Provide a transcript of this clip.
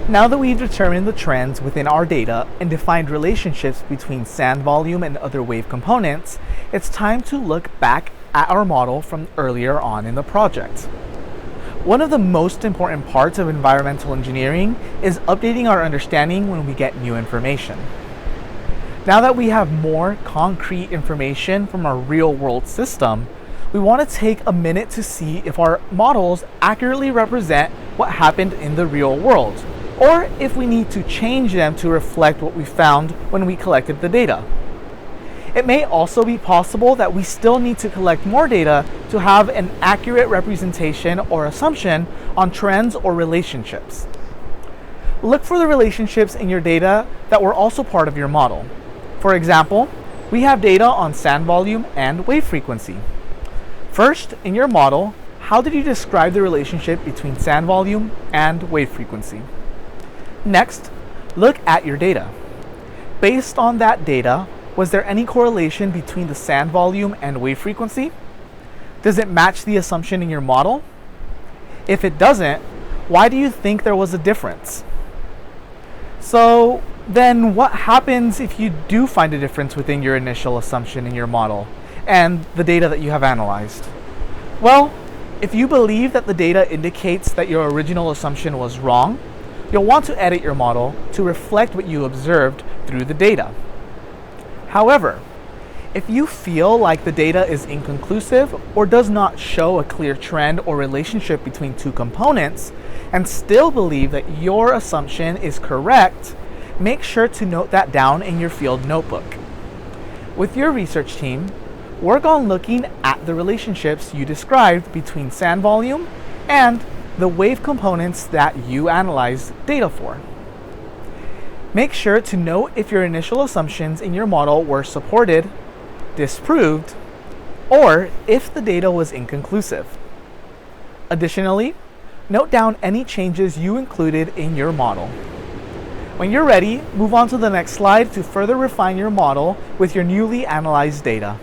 Now that we've determined the trends within our data and defined relationships between sand volume and other wave components, it's time to look back at our model from earlier on in the project. One of the most important parts of environmental engineering is updating our understanding when we get new information. Now that we have more concrete information from our real-world system, we want to take a minute to see if our models accurately represent what happened in the real world, or if we need to change them to reflect what we found when we collected the data. It may also be possible that we still need to collect more data to have an accurate representation or assumption on trends or relationships. Look for the relationships in your data that were also part of your model. For example, we have data on sand volume and wave frequency. First, in your model, how did you describe the relationship between sand volume and wave frequency? Next, look at your data. Based on that data, was there any correlation between the sand volume and wave frequency? Does it match the assumption in your model? If it doesn't, why do you think there was a difference? So then what happens if you do find a difference within your initial assumption in your model and the data that you have analyzed? Well, if you believe that the data indicates that your original assumption was wrong, you'll want to edit your model to reflect what you observed through the data. However, if you feel like the data is inconclusive or does not show a clear trend or relationship between two components, and still believe that your assumption is correct, make sure to note that down in your field notebook. With your research team, work on looking at the relationships you described between sand volume and the wave components that you analyzed data for. Make sure to note if your initial assumptions in your model were supported, disproved, or if the data was inconclusive. Additionally, note down any changes you included in your model. When you're ready, move on to the next slide to further refine your model with your newly analyzed data.